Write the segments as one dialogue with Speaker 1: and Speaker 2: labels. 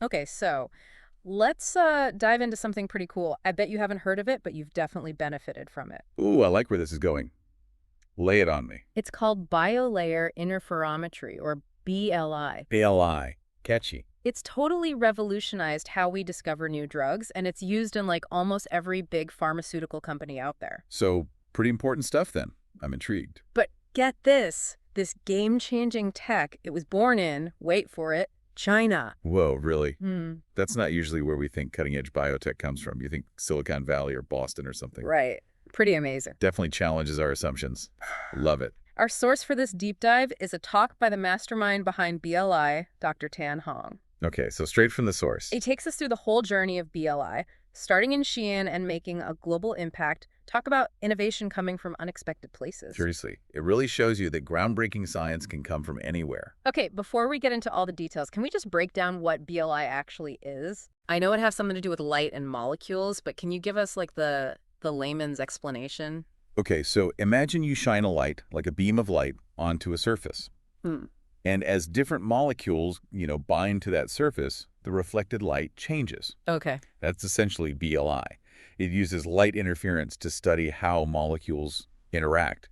Speaker 1: Okay, so let's dive into something pretty cool. I bet you haven't heard of it, but you've definitely benefited from it.
Speaker 2: Ooh, I like where this is going. Lay it on me.
Speaker 1: It's called biolayer interferometry, or BLI.
Speaker 2: BLI. Catchy.
Speaker 1: It's totally revolutionized how we discover new drugs, and it's used in like almost every big pharmaceutical company out there.
Speaker 2: So, pretty important stuff then. I'm intrigued.
Speaker 1: But get this game-changing tech, it was born in, wait for it, China.
Speaker 2: Whoa, really?
Speaker 1: Hmm.
Speaker 2: That's not usually where we think cutting-edge biotech comes from. You think Silicon Valley or Boston or something.
Speaker 1: Right. Pretty amazing.
Speaker 2: Definitely challenges our assumptions. Love it.
Speaker 1: Our source for this deep dive is a talk by the mastermind behind BLI, Dr. Tan Hong.
Speaker 2: Okay, so straight from the source.
Speaker 1: He takes us through the whole journey of BLI, starting in Xi'an and making a global impact. Talk about innovation coming from unexpected places.
Speaker 2: Seriously, it really shows you that groundbreaking science can come from anywhere.
Speaker 1: Okay, before we get into all the details, can we just break down what BLI actually is? I know it has something to do with light and molecules, but can you give us like the layman's explanation?
Speaker 2: Okay, so imagine you shine a light, like a beam of light, onto a surface.
Speaker 1: Hmm.
Speaker 2: And as different molecules, bind to that surface, the reflected light changes.
Speaker 1: Okay.
Speaker 2: That's essentially BLI. It uses light interference to study how molecules interact,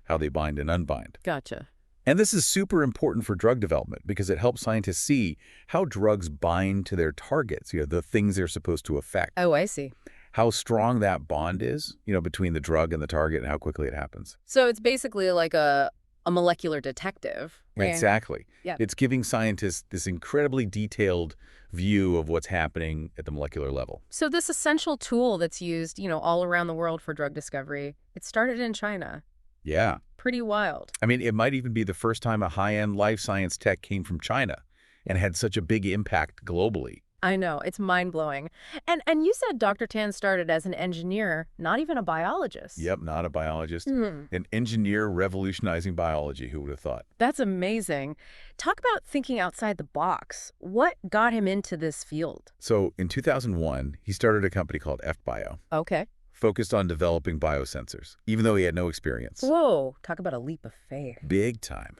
Speaker 2: how they bind and unbind.
Speaker 1: Gotcha.
Speaker 2: And this is super important for drug development because it helps scientists see how drugs bind to their targets, the things they're supposed to affect.
Speaker 1: Oh, I see.
Speaker 2: How strong that bond is, between the drug and the target and how quickly it happens.
Speaker 1: So it's basically like a molecular detective.
Speaker 2: Exactly.
Speaker 1: Yeah.
Speaker 2: It's giving scientists this incredibly detailed view of what's happening at the molecular level.
Speaker 1: So this essential tool that's used, all around the world for drug discovery, it started in China.
Speaker 2: Yeah.
Speaker 1: Pretty wild.
Speaker 2: I mean, it might even be the first time a high-end life science tech came from China and had such a big impact globally.
Speaker 1: I know, it's mind-blowing. And you said Dr. Tan started as an engineer, not even a biologist.
Speaker 2: Yep, not a biologist.
Speaker 1: Hmm.
Speaker 2: An engineer revolutionizing biology, who would have thought?
Speaker 1: That's amazing. Talk about thinking outside the box. What got him into this field?
Speaker 2: So in 2001, he started a company called FBio,
Speaker 1: Okay.
Speaker 2: focused on developing biosensors, even though he had no experience.
Speaker 1: Whoa, talk about a leap of faith.
Speaker 2: Big time.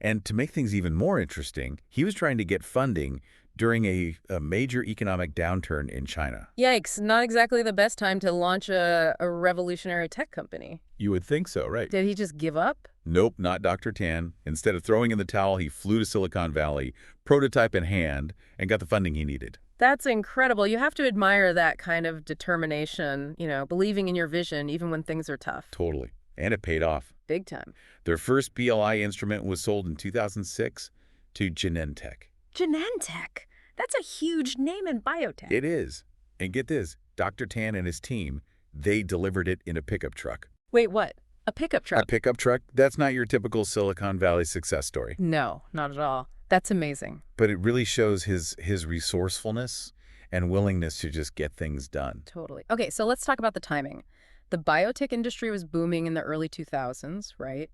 Speaker 2: And to make things even more interesting, he was trying to get funding during a major economic downturn in China.
Speaker 1: Yikes, not exactly the best time to launch a revolutionary tech company.
Speaker 2: You would think so, right?
Speaker 1: Did he just give up?
Speaker 2: Nope, not Dr. Tan. Instead of throwing in the towel, he flew to Silicon Valley, prototype in hand, and got the funding he needed.
Speaker 1: That's incredible. You have to admire that kind of determination, believing in your vision even when things are tough.
Speaker 2: Totally. And it paid off.
Speaker 1: Big time.
Speaker 2: Their first BLI instrument was sold in 2006 to Genentech.
Speaker 1: Genentech. That's a huge name in biotech.
Speaker 2: It is. And get this, Dr. Tan and his team, they delivered it in a pickup truck.
Speaker 1: Wait, what? A pickup truck?
Speaker 2: A pickup truck? That's not your typical Silicon Valley success story.
Speaker 1: No, not at all. That's amazing.
Speaker 2: But it really shows his resourcefulness and willingness to just get things done.
Speaker 1: Totally. Okay, so let's talk about the timing. The biotech industry was booming in the early 2000s, right?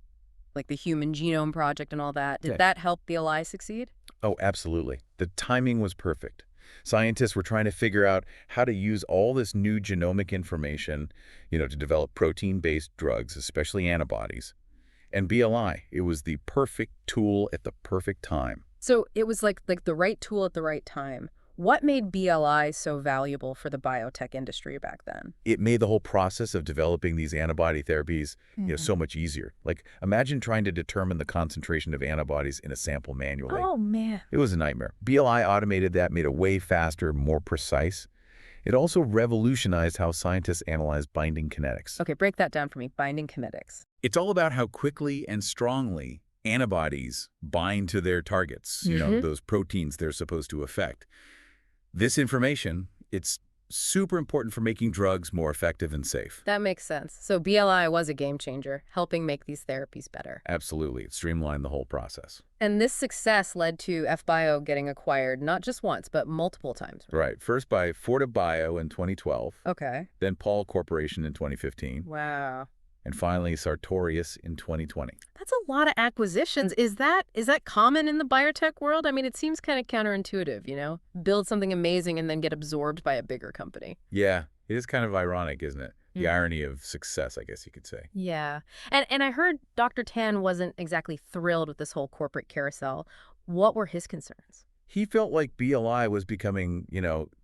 Speaker 1: Like the Human Genome Project and all that. Did that help BLI succeed?
Speaker 2: Oh, absolutely. The timing was perfect. Scientists were trying to figure out how to use all this new genomic information, to develop protein-based drugs, especially antibodies. And BLI, it was the perfect tool at the perfect time.
Speaker 1: So it was like the right tool at the right time. What made BLI so valuable for the biotech industry back then?
Speaker 2: It made the whole process of developing these antibody therapies, so much easier. Like, imagine trying to determine the concentration of antibodies in a sample manually.
Speaker 1: Oh, man.
Speaker 2: It was a nightmare. BLI automated that, made it way faster, more precise. It also revolutionized how scientists analyze binding kinetics.
Speaker 1: Okay, break that down for me. Binding kinetics.
Speaker 2: It's all about how quickly and strongly antibodies bind to their targets, those proteins they're supposed to affect. This information, it's super important for making drugs more effective and safe.
Speaker 1: That makes sense. So BLI was a game changer, helping make these therapies better.
Speaker 2: Absolutely. It streamlined the whole process.
Speaker 1: And this success led to FBio getting acquired not just once, but multiple times.
Speaker 2: Right. First by ForteBio in 2012.
Speaker 1: Okay.
Speaker 2: Then Pall Corporation in 2015.
Speaker 1: Wow.
Speaker 2: And finally Sartorius in 2020.
Speaker 1: That's a lot of acquisitions. Is that common in the biotech world? I mean, it seems kind of counterintuitive, Build something amazing and then get absorbed by a bigger company.
Speaker 2: Yeah, it is kind of ironic, isn't it? The irony of success, I guess you could say.
Speaker 1: Yeah. And I heard Dr. Tan wasn't exactly thrilled with this whole corporate carousel. What were his concerns?
Speaker 2: He felt like BLI was becoming,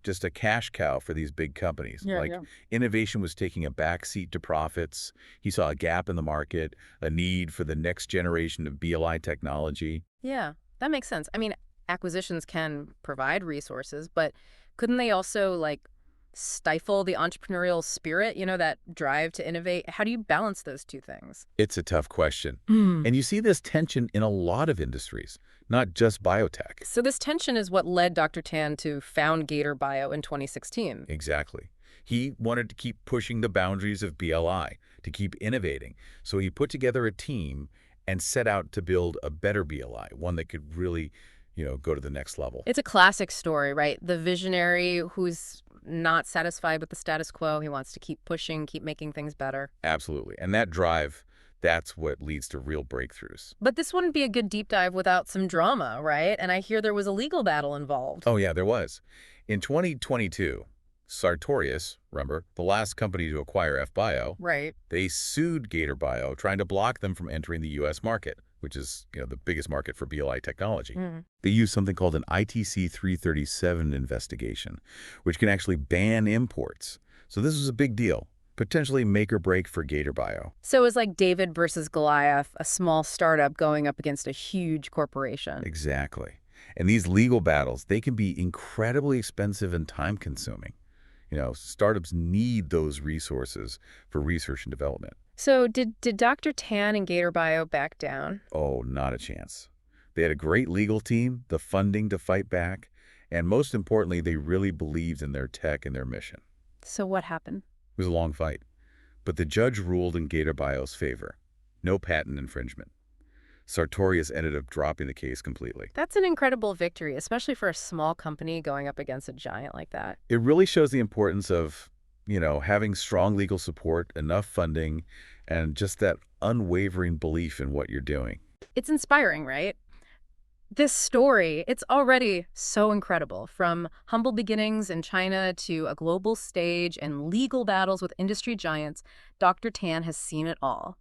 Speaker 2: just a cash cow for these big companies.
Speaker 1: Yeah,
Speaker 2: Like
Speaker 1: yeah.
Speaker 2: innovation was taking a backseat to profits. He saw a gap in the market, a need for the next generation of BLI technology.
Speaker 1: Yeah, that makes sense. I mean, acquisitions can provide resources, but couldn't they also, like, stifle the entrepreneurial spirit, that drive to innovate? How do you balance those two things?
Speaker 2: It's a tough question.
Speaker 1: Hmm.
Speaker 2: And you see this tension in a lot of industries, not just biotech.
Speaker 1: So this tension is what led Dr. Tan to found Gatorbio in 2016.
Speaker 2: Exactly. He wanted to keep pushing the boundaries of BLI, to keep innovating. So he put together a team and set out to build a better BLI, one that could really, go to the next level.
Speaker 1: It's a classic story, right? The visionary who's not satisfied with the status quo. He wants to keep pushing, keep making things better.
Speaker 2: Absolutely. And that drive, that's what leads to real breakthroughs.
Speaker 1: But this wouldn't be a good deep dive without some drama, right? And I hear there was a legal battle involved.
Speaker 2: Oh, yeah, there was. In 2022, Sartorius, remember, the last company to acquire FBio,
Speaker 1: Right.
Speaker 2: they sued Gatorbio, trying to block them from entering the U.S. market, which is, the biggest market for BLI technology.
Speaker 1: Mm.
Speaker 2: They used something called an ITC 337 investigation, which can actually ban imports. So this was a big deal, potentially make or break for Gatorbio.
Speaker 1: So it was like David versus Goliath, a small startup going up against a huge corporation.
Speaker 2: Exactly. And these legal battles, they can be incredibly expensive and time-consuming. Startups need those resources for research and development.
Speaker 1: So did Dr. Tan and Gatorbio back down?
Speaker 2: Oh, not a chance. They had a great legal team, the funding to fight back, and most importantly, they really believed in their tech and their mission.
Speaker 1: So what happened?
Speaker 2: It was a long fight, but the judge ruled in Gatorbio's favor. No patent infringement. Sartorius ended up dropping the case completely.
Speaker 1: That's an incredible victory, especially for a small company going up against a giant like that.
Speaker 2: It really shows the importance of, having strong legal support, enough funding, and just that unwavering belief in what you're doing.
Speaker 1: It's inspiring, right? This story, it's already so incredible. From humble beginnings in China to a global stage and legal battles with industry giants, Dr. Tan has seen it all.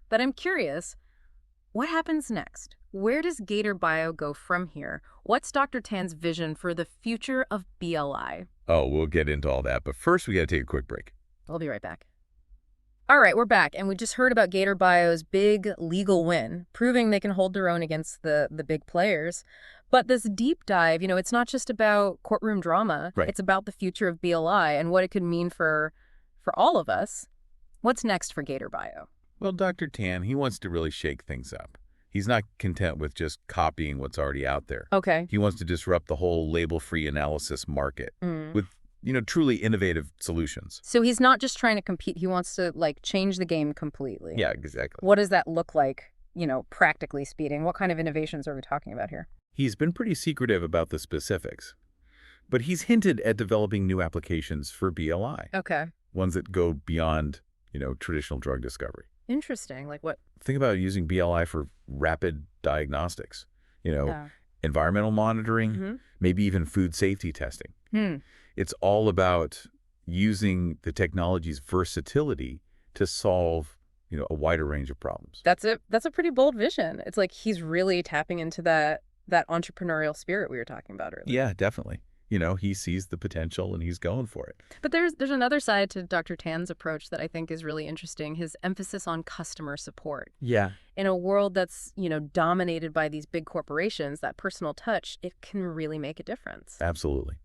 Speaker 1: But I'm curious, what happens next? Where does Gatorbio go from here? What's Dr. Tan's vision for the future of BLI?
Speaker 2: Oh, we'll get into all that, but first we got to take a quick break.
Speaker 1: We'll be right back. All right, we're back, and we just heard about Gatorbio's big legal win, proving they can hold their own against the big players. But this deep dive, it's not just about courtroom drama.
Speaker 2: Right.
Speaker 1: It's about the future of BLI and what it could mean for all of us. What's next for Gatorbio?
Speaker 2: Well, Dr. Tan, he wants to really shake things up. He's not content with just copying what's already out there.
Speaker 1: Okay.
Speaker 2: He wants to disrupt the whole label-free analysis market with, truly innovative solutions.
Speaker 1: So he's not just trying to compete. He wants to, change the game completely.
Speaker 2: Yeah, exactly.
Speaker 1: What does that look like, practically speaking? What kind of innovations are we talking about here?
Speaker 2: He's been pretty secretive about the specifics, but he's hinted at developing new applications for BLI,
Speaker 1: Okay.
Speaker 2: ones that go beyond, traditional drug discovery.
Speaker 1: Interesting. Like what?
Speaker 2: Think about using BLI for rapid diagnostics,
Speaker 1: Yeah.
Speaker 2: environmental monitoring, maybe even food safety testing. It's all about using the technology's versatility to solve, a wider range of problems.
Speaker 1: That's a pretty bold vision. It's like he's really tapping into that entrepreneurial spirit we were talking about earlier.
Speaker 2: Yeah, definitely. He sees the potential and he's going for it.
Speaker 1: But there's another side to Dr. Tan's approach that I think is really interesting, his emphasis on customer support.
Speaker 2: Yeah.
Speaker 1: In a world that's, dominated by these big corporations, that personal touch, it can really make a difference.
Speaker 2: Absolutely.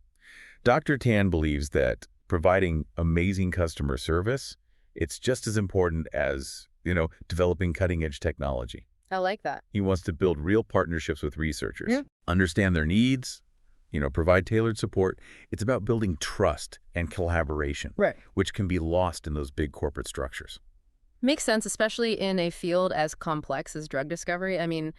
Speaker 2: Dr. Tan believes that providing amazing customer service, it's just as important as, developing cutting-edge technology.
Speaker 1: I like that.
Speaker 2: He wants to build real partnerships with researchers, understand their needs, provide tailored support. It's about building trust and collaboration,
Speaker 1: Right.
Speaker 2: which can be lost in those big corporate structures.
Speaker 1: Makes sense, especially in a field as complex as drug discovery. I mean,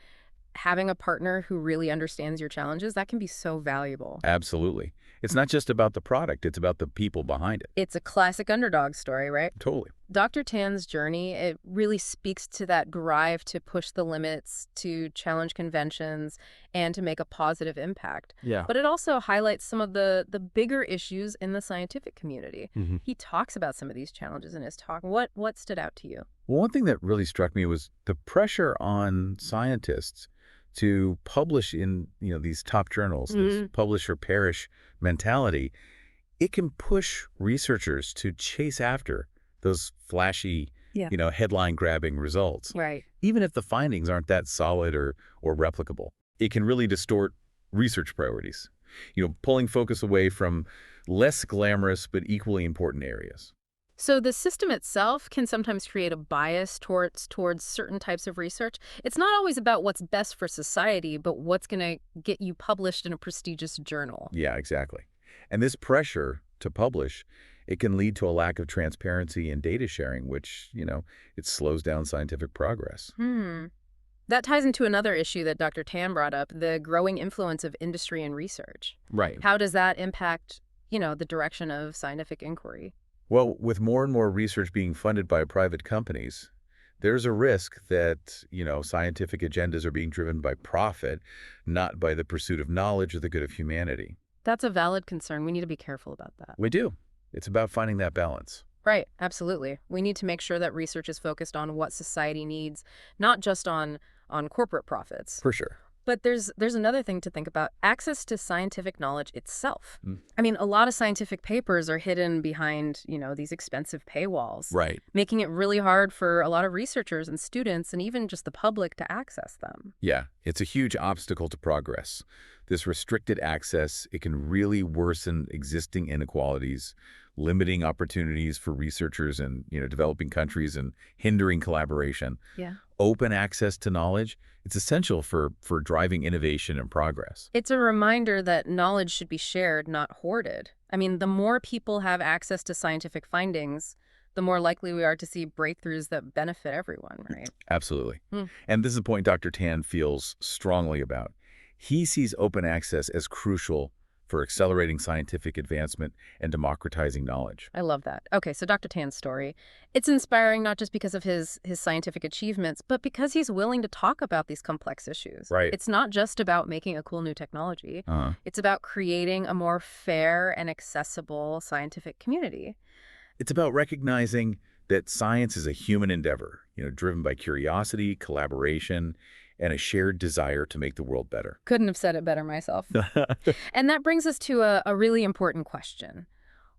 Speaker 1: having a partner who really understands your challenges, that can be so valuable.
Speaker 2: Absolutely. It's not just about the product, it's about the people behind it.
Speaker 1: It's a classic underdog story, right?
Speaker 2: Totally.
Speaker 1: Dr. Tan's journey, it really speaks to that drive to push the limits, to challenge conventions, and to make a positive impact.
Speaker 2: Yeah.
Speaker 1: But it also highlights some of the bigger issues in the scientific community. He talks about some of these challenges in his talk. What stood out to you?
Speaker 2: Well, one thing that really struck me was the pressure on scientists to publish in, these top journals, this
Speaker 1: Hmm.
Speaker 2: publish or perish mentality, it can push researchers to chase after those flashy,
Speaker 1: Yeah.
Speaker 2: headline-grabbing results,
Speaker 1: Right.
Speaker 2: even if the findings aren't that solid or replicable. It can really distort research priorities, pulling focus away from less glamorous but equally important areas.
Speaker 1: So the system itself can sometimes create a bias towards certain types of research. It's not always about what's best for society, but what's going to get you published in a prestigious journal.
Speaker 2: Yeah, exactly. And this pressure to publish, it can lead to a lack of transparency in data sharing, which, it slows down scientific progress.
Speaker 1: Hmm. That ties into another issue that Dr. Tan brought up, the growing influence of industry and research.
Speaker 2: Right.
Speaker 1: How does that impact, the direction of scientific inquiry?
Speaker 2: Well, with more and more research being funded by private companies, there's a risk that, scientific agendas are being driven by profit, not by the pursuit of knowledge or the good of humanity.
Speaker 1: That's a valid concern. We need to be careful about that.
Speaker 2: We do. It's about finding that balance.
Speaker 1: Right, absolutely. We need to make sure that research is focused on what society needs, not just on corporate profits.
Speaker 2: For sure.
Speaker 1: But there's another thing to think about, access to scientific knowledge itself.
Speaker 2: Mm.
Speaker 1: I mean, a lot of scientific papers are hidden behind, these expensive paywalls,
Speaker 2: Right.
Speaker 1: making it really hard for a lot of researchers and students and even just the public to access them.
Speaker 2: Yeah, it's a huge obstacle to progress. This restricted access, it can really worsen existing inequalities, limiting opportunities for researchers in, developing countries and hindering collaboration.
Speaker 1: Yeah.
Speaker 2: Open access to knowledge, it's essential for driving innovation and progress.
Speaker 1: It's a reminder that knowledge should be shared, not hoarded. I mean, the more people have access to scientific findings, the more likely we are to see breakthroughs that benefit everyone, right?
Speaker 2: Absolutely.
Speaker 1: Hmm.
Speaker 2: And this is a point Dr. Tan feels strongly about. He sees open access as crucial for accelerating scientific advancement and democratizing knowledge.
Speaker 1: I love that. Okay, so Dr. Tan's story, it's inspiring not just because of his scientific achievements, but because he's willing to talk about these complex issues.
Speaker 2: Right.
Speaker 1: It's not just about making a cool new technology.
Speaker 2: Uh-huh.
Speaker 1: It's about creating a more fair and accessible scientific community.
Speaker 2: It's about recognizing that science is a human endeavor, driven by curiosity, collaboration, and a shared desire to make the world better.
Speaker 1: Couldn't have said it better myself. And that brings us to a really important question.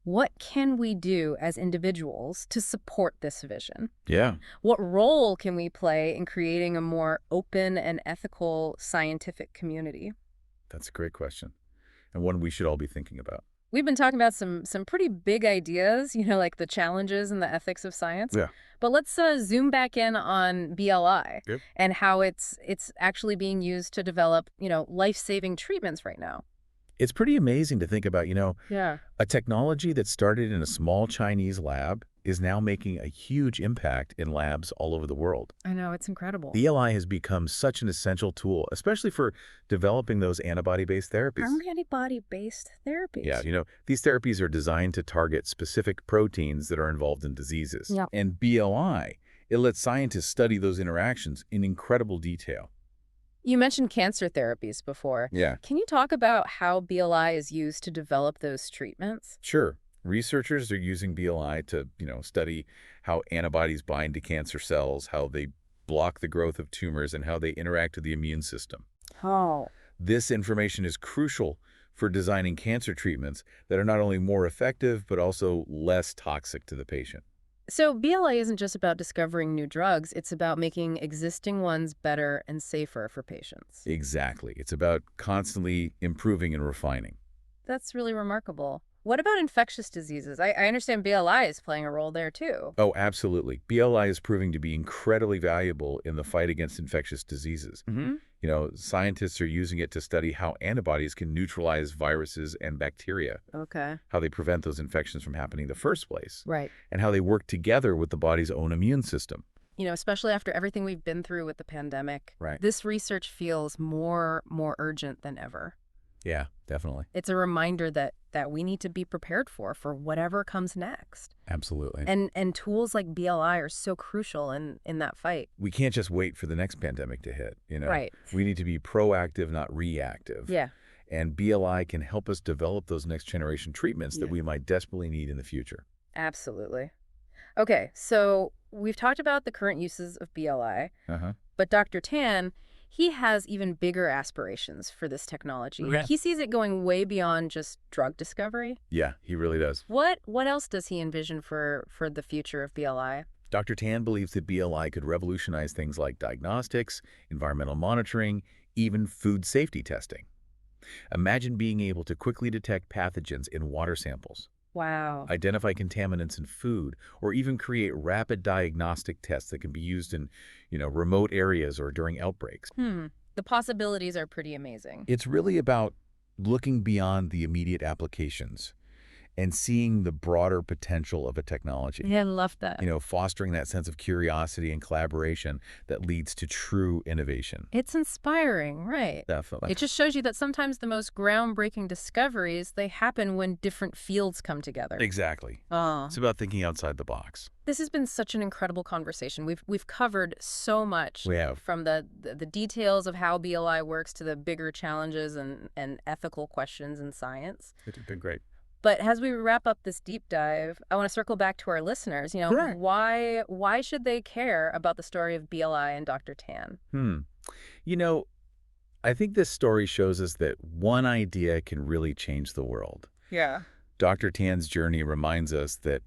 Speaker 1: What can we do as individuals to support this vision?
Speaker 2: Yeah.
Speaker 1: What role can we play in creating a more open and ethical scientific community?
Speaker 2: That's a great question, and one we should all be thinking about.
Speaker 1: We've been talking about some pretty big ideas, like the challenges and the ethics of science.
Speaker 2: Yeah.
Speaker 1: But let's zoom back in on BLI
Speaker 2: Yep.
Speaker 1: and how it's actually being used to develop, life-saving treatments right now.
Speaker 2: It's pretty amazing to think about,
Speaker 1: Yeah.
Speaker 2: a technology that started in a small Chinese lab is now making a huge impact in labs all over the world.
Speaker 1: I know, it's incredible.
Speaker 2: BLI has become such an essential tool, especially for developing those antibody-based therapies.
Speaker 1: Antibody-based therapies.
Speaker 2: Yeah, these therapies are designed to target specific proteins that are involved in diseases.
Speaker 1: Yeah.
Speaker 2: And BLI, it lets scientists study those interactions in incredible detail.
Speaker 1: You mentioned cancer therapies before.
Speaker 2: Yeah.
Speaker 1: Can you talk about how BLI is used to develop those treatments?
Speaker 2: Sure. Researchers are using BLI to, study how antibodies bind to cancer cells, how they block the growth of tumors, and how they interact with the immune system.
Speaker 1: Oh.
Speaker 2: This information is crucial for designing cancer treatments that are not only more effective, but also less toxic to the patient.
Speaker 1: So BLI isn't just about discovering new drugs, it's about making existing ones better and safer for patients.
Speaker 2: Exactly. It's about constantly improving and refining.
Speaker 1: That's really remarkable. What about infectious diseases? I understand BLI is playing a role there too.
Speaker 2: Oh, absolutely. BLI is proving to be incredibly valuable in the fight against infectious diseases.
Speaker 1: Mm-hmm.
Speaker 2: Scientists are using it to study how antibodies can neutralize viruses and bacteria,
Speaker 1: Okay.
Speaker 2: how they prevent those infections from happening in the first place,
Speaker 1: Right.
Speaker 2: and how they work together with the body's own immune system.
Speaker 1: Especially after everything we've been through with the pandemic,
Speaker 2: Right.
Speaker 1: this research feels more urgent than ever.
Speaker 2: Yeah, definitely.
Speaker 1: It's a reminder that we need to be prepared for whatever comes next.
Speaker 2: Absolutely.
Speaker 1: And tools like BLI are so crucial in that fight.
Speaker 2: We can't just wait for the next pandemic to hit,
Speaker 1: Right.
Speaker 2: We need to be proactive, not reactive.
Speaker 1: Yeah.
Speaker 2: And BLI can help us develop those next generation treatments that
Speaker 1: Yeah.
Speaker 2: we might desperately need in the future.
Speaker 1: Absolutely. Okay, so we've talked about the current uses of BLI,
Speaker 2: Uh-huh.
Speaker 1: but Dr. Tan, he has even bigger aspirations for this technology.
Speaker 2: Okay.
Speaker 1: He sees it going way beyond just drug discovery.
Speaker 2: Yeah, he really does.
Speaker 1: What else does he envision for the future of BLI?
Speaker 2: Dr. Tan believes that BLI could revolutionize things like diagnostics, environmental monitoring, even food safety testing. Imagine being able to quickly detect pathogens in water samples,
Speaker 1: Wow.
Speaker 2: identify contaminants in food, or even create rapid diagnostic tests that can be used in, remote areas or during outbreaks.
Speaker 1: The possibilities are pretty amazing.
Speaker 2: It's really about looking beyond the immediate applications and seeing the broader potential of a technology.
Speaker 1: Yeah, I love that.
Speaker 2: Fostering that sense of curiosity and collaboration that leads to true innovation.
Speaker 1: It's inspiring, right?
Speaker 2: Definitely.
Speaker 1: It just shows you that sometimes the most groundbreaking discoveries, they happen when different fields come together.
Speaker 2: Exactly.
Speaker 1: Oh.
Speaker 2: It's about thinking outside the box.
Speaker 1: This has been such an incredible conversation. We've covered so much.
Speaker 2: We have.
Speaker 1: From the details of how BLI works to the bigger challenges and ethical questions in science.
Speaker 2: It's been great.
Speaker 1: But as we wrap up this deep dive, I want to circle back to our listeners.
Speaker 2: Correct.
Speaker 1: Why should they care about the story of BLI and Dr. Tan?
Speaker 2: I think this story shows us that one idea can really change the world.
Speaker 1: Yeah.
Speaker 2: Dr. Tan's journey reminds us that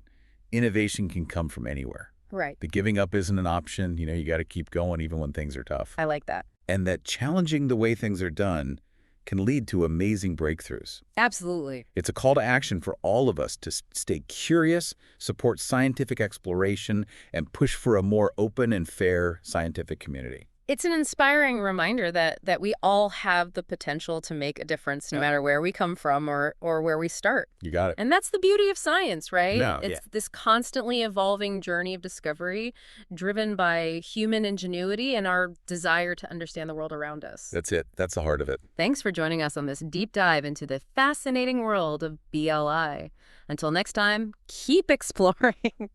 Speaker 2: innovation can come from anywhere.
Speaker 1: Right.
Speaker 2: That giving up isn't an option. You got to keep going even when things are tough.
Speaker 1: I like that.
Speaker 2: And that challenging the way things are done can lead to amazing breakthroughs.
Speaker 1: Absolutely.
Speaker 2: It's a call to action for all of us to stay curious, support scientific exploration, and push for a more open and fair scientific community.
Speaker 1: It's an inspiring reminder that we all have the potential to make a difference no matter where we come from or where we start.
Speaker 2: You got it.
Speaker 1: And that's the beauty of science, right?
Speaker 2: No,
Speaker 1: It's this constantly evolving journey of discovery driven by human ingenuity and our desire to understand the world around us.
Speaker 2: That's it. That's the heart of it.
Speaker 1: Thanks for joining us on this deep dive into the fascinating world of BLI. Until next time, keep exploring.